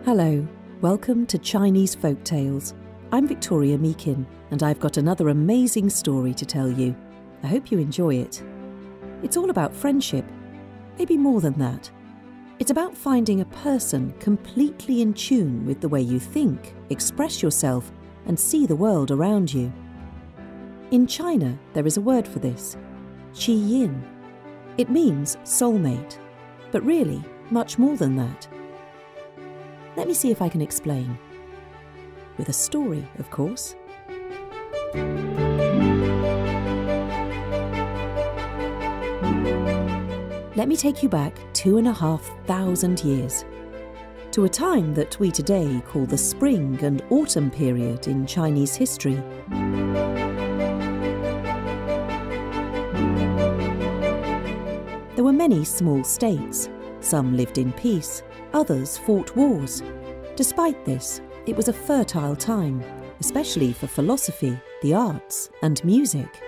Hello, welcome to Chinese Folk Tales. I'm Victoria Meakin, and I've got another amazing story to tell you. I hope you enjoy it. It's all about friendship, maybe more than that. It's about finding a person completely in tune with the way you think, express yourself, and see the world around you. In China, there is a word for this, qi yin. It means soulmate, but really much more than that. Let me see if I can explain. With a story, of course. Let me take you back 2,500 years, to a time that we today call the spring and autumn period in Chinese history. There were many small states. Some lived in peace, others fought wars. Despite this, it was a fertile time, especially for philosophy, the arts, and music.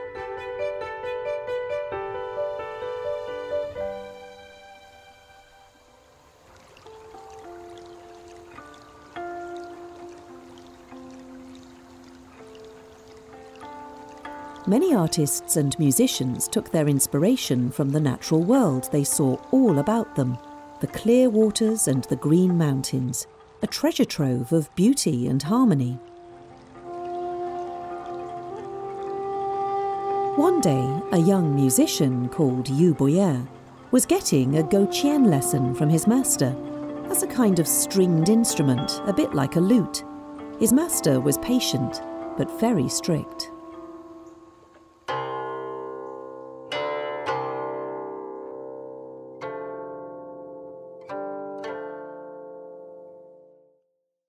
Many artists and musicians took their inspiration from the natural world they saw all about them, the clear waters and the green mountains, a treasure trove of beauty and harmony. One day, a young musician called Boya was getting a guqian lesson from his master. That's a kind of stringed instrument, a bit like a lute. His master was patient, but very strict.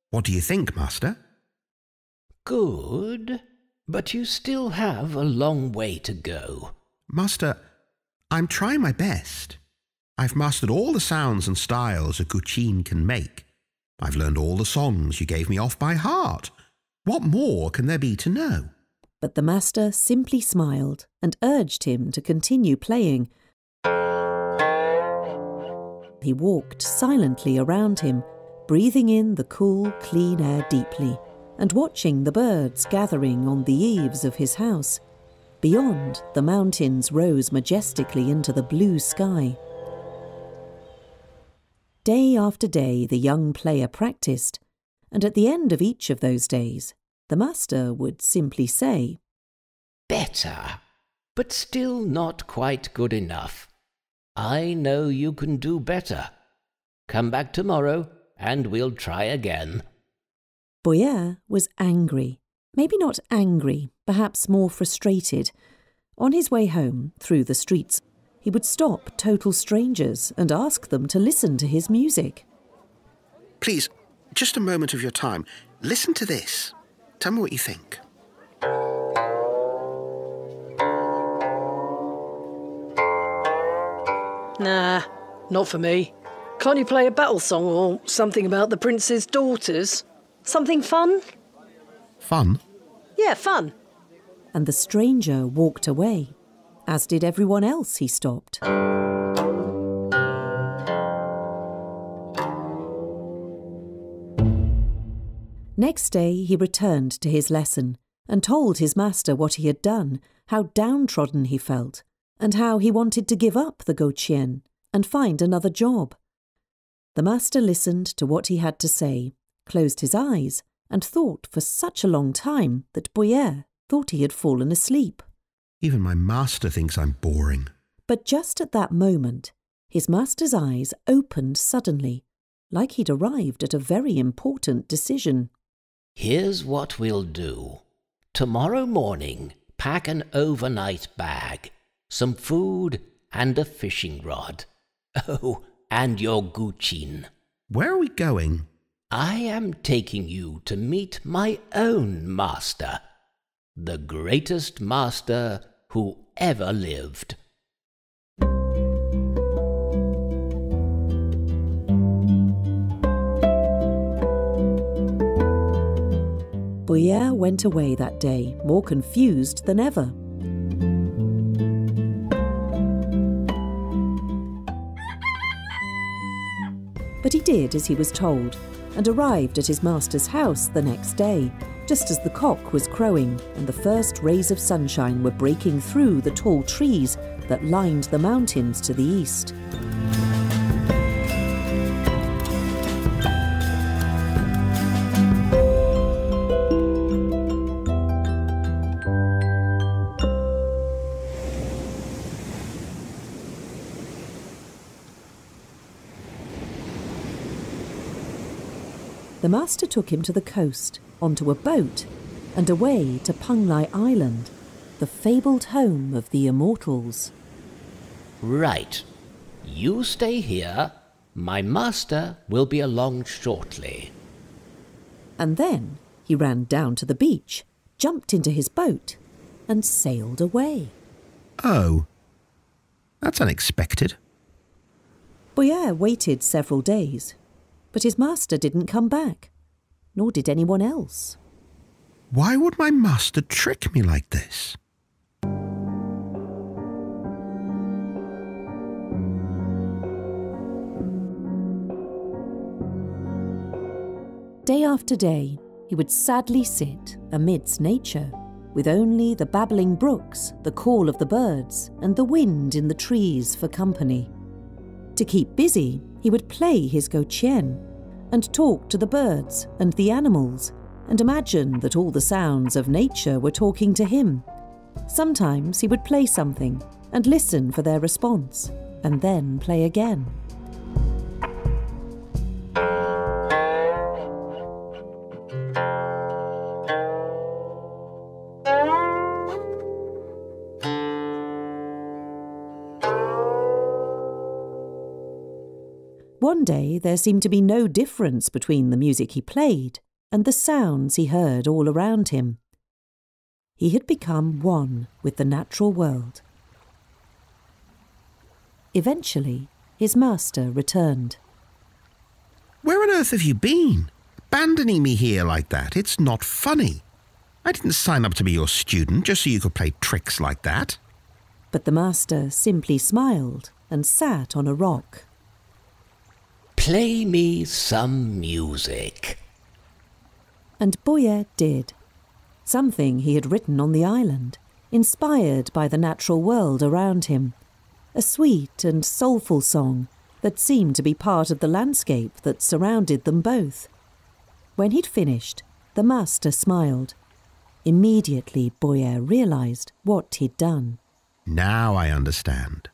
What do you think, Master? Good, but you still have a long way to go. Master, I'm trying my best. I've mastered all the sounds and styles a guqin can make. I've learned all the songs you gave me off by heart. What more can there be to know? But the master simply smiled and urged him to continue playing. He walked silently around him, breathing in the cool, clean air deeply, and watching the birds gathering on the eaves of his house. Beyond, the mountains rose majestically into the blue sky. Day after day, the young player practiced, and at the end of each of those days, the master would simply say, "Better, but still not quite good enough. I know you can do better. Come back tomorrow, and we'll try again." Boya was angry. Maybe not angry, perhaps more frustrated. On his way home, through the streets, he would stop total strangers and ask them to listen to his music. Please, just a moment of your time. Listen to this. Tell me what you think. Nah, not for me. Can't you play a battle song or something about the prince's daughters? Something fun? Fun? Yeah, fun. And the stranger walked away, as did everyone else he stopped. Next day he returned to his lesson and told his master what he had done, how downtrodden he felt, and how he wanted to give up the guqian and find another job. The master listened to what he had to say, closed his eyes, and thought for such a long time that Boya thought he had fallen asleep. Even my master thinks I'm boring. But just at that moment, his master's eyes opened suddenly, like he'd arrived at a very important decision. "Here's what we'll do. Tomorrow morning, pack an overnight bag, some food, and a fishing rod. Oh, and your guqin. Where are we going? I am taking you to meet my own master, the greatest master who ever lived." Boya went away that day, more confused than ever. But he did as he was told, and arrived at his master's house the next day, just as the cock was crowing and the first rays of sunshine were breaking through the tall trees that lined the mountains to the east. The master took him to the coast, onto a boat, and away to Penglai Island, the fabled home of the immortals. Right. You stay here. My master will be along shortly. And then he ran down to the beach, jumped into his boat, and sailed away. Oh, that's unexpected. Boya waited several days, but his master didn't come back, nor did anyone else. Why would my master trick me like this? Day after day, he would sadly sit amidst nature, with only the babbling brooks, the call of the birds, and the wind in the trees for company. To keep busy, he would play his goqian and talk to the birds and the animals, and imagine that all the sounds of nature were talking to him. Sometimes he would play something and listen for their response, and then play again. One day there seemed to be no difference between the music he played and the sounds he heard all around him. He had become one with the natural world. Eventually, his master returned. Where on earth have you been? Abandoning me here like that? It's not funny. I didn't sign up to be your student just so you could play tricks like that. But the master simply smiled and sat on a rock. Play me some music. And Boya did. Something he had written on the island, inspired by the natural world around him. A sweet and soulful song that seemed to be part of the landscape that surrounded them both. When he'd finished, the master smiled. Immediately, Boya realised what he'd done. Now I understand.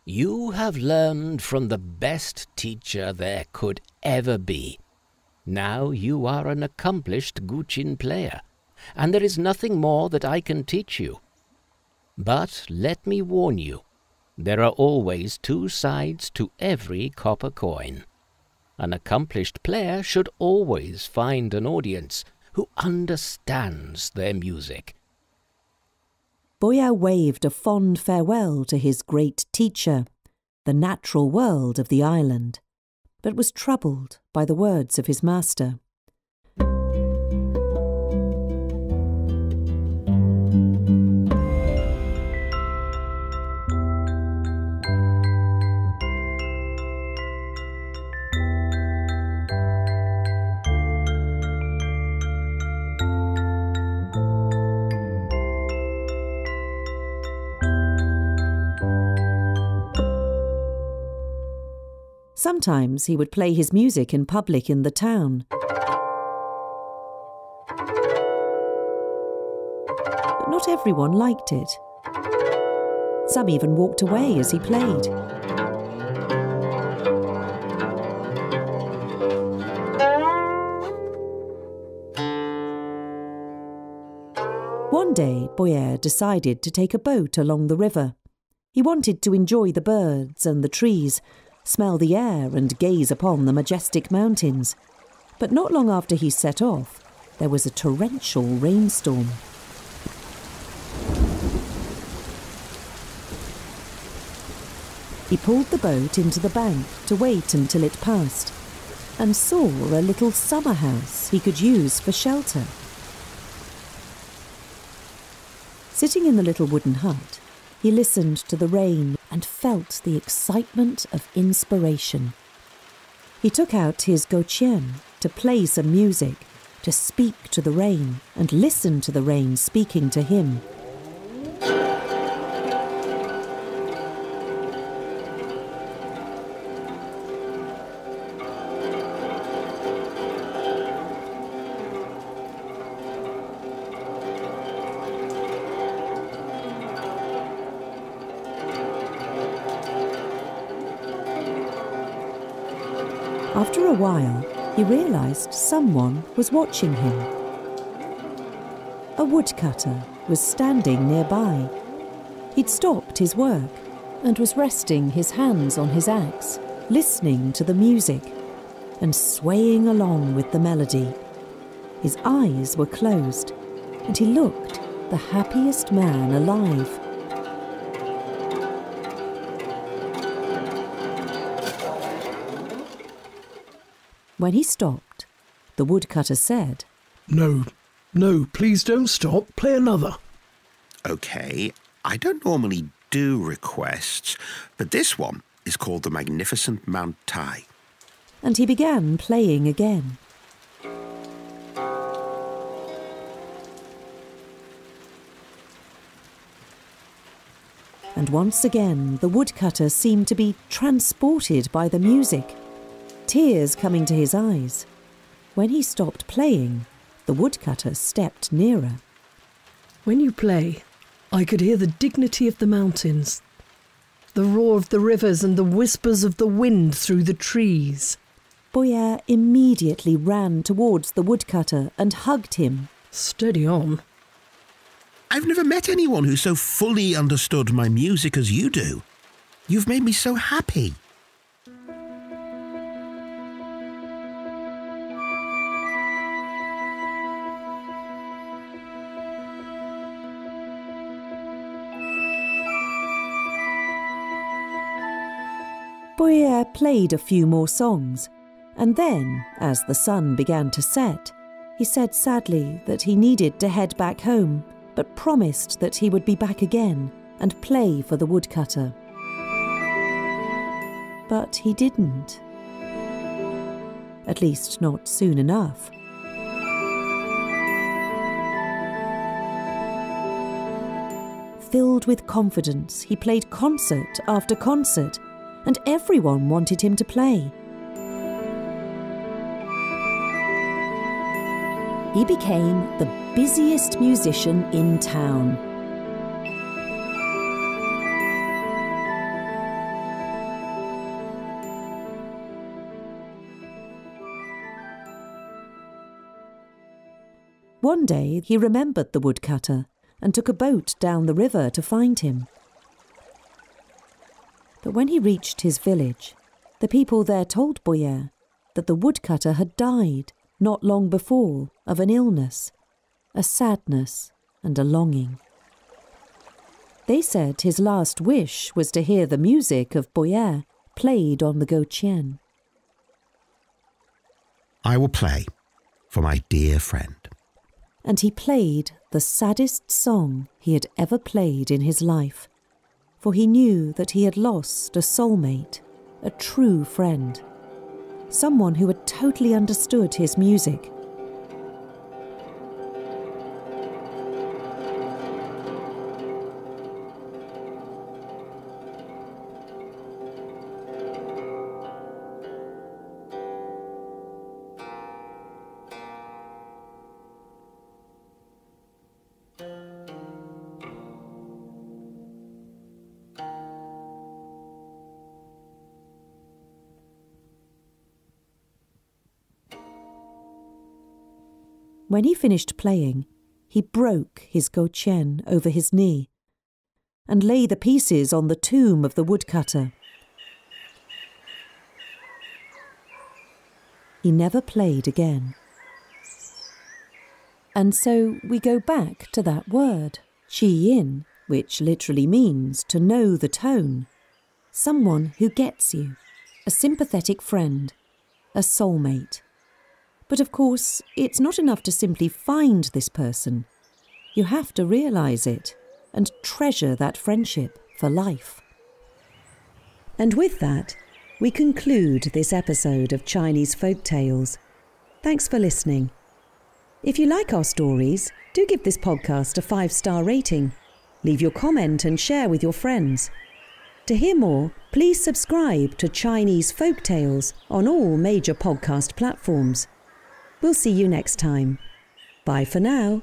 You have learned from the best teacher there could ever be. Now you are an accomplished guqin player, and there is nothing more that I can teach you. But let me warn you, there are always two sides to every copper coin. An accomplished player should always find an audience who understands their music. Boya waved a fond farewell to his great teacher, the natural world of the island, but was troubled by the words of his master. Sometimes he would play his music in public in the town. But not everyone liked it. Some even walked away as he played. One day, Boya decided to take a boat along the river. He wanted to enjoy the birds and the trees, smell the air and gaze upon the majestic mountains. But not long after he set off, there was a torrential rainstorm. He pulled the boat into the bank to wait until it passed, and saw a little summer house he could use for shelter. Sitting in the little wooden hut, he listened to the rain and felt the excitement of inspiration. He took out his goqian to play some music, to speak to the rain and listen to the rain speaking to him. After a while, he realised someone was watching him. A woodcutter was standing nearby. He'd stopped his work and was resting his hands on his axe, listening to the music and swaying along with the melody. His eyes were closed and he looked the happiest man alive. When he stopped, the woodcutter said, No, please don't stop. Play another. OK, I don't normally do requests, but this one is called the Magnificent Mount Tai. And he began playing again. And once again, the woodcutter seemed to be transported by the music, tears coming to his eyes. When he stopped playing, the woodcutter stepped nearer. When you play, I could hear the dignity of the mountains, the roar of the rivers and the whispers of the wind through the trees. Boya immediately ran towards the woodcutter and hugged him. Steady on. I've never met anyone who so fully understood my music as you do. You've made me so happy. Boya played a few more songs, and then, as the sun began to set, he said sadly that he needed to head back home, but promised that he would be back again and play for the woodcutter. But he didn't. At least not soon enough. Filled with confidence, he played concert after concert, and everyone wanted him to play. He became the busiest musician in town. One day he remembered the woodcutter and took a boat down the river to find him. But when he reached his village, the people there told Boya that the woodcutter had died not long before of an illness, a sadness and a longing. They said his last wish was to hear the music of Boya played on the goqian. I will play for my dear friend. And he played the saddest song he had ever played in his life, for he knew that he had lost a soulmate, a true friend, someone who had totally understood his music. When he finished playing, he broke his goqian over his knee and lay the pieces on the tomb of the woodcutter. He never played again. And so we go back to that word, yin, which literally means to know the tone. Someone who gets you, a sympathetic friend, a soulmate. But of course, it's not enough to simply find this person. You have to realise it and treasure that friendship for life. And with that, we conclude this episode of Chinese Folk Tales. Thanks for listening. If you like our stories, do give this podcast a 5-star rating. Leave your comment and share with your friends. To hear more, please subscribe to Chinese Folk Tales on all major podcast platforms. We'll see you next time. Bye for now.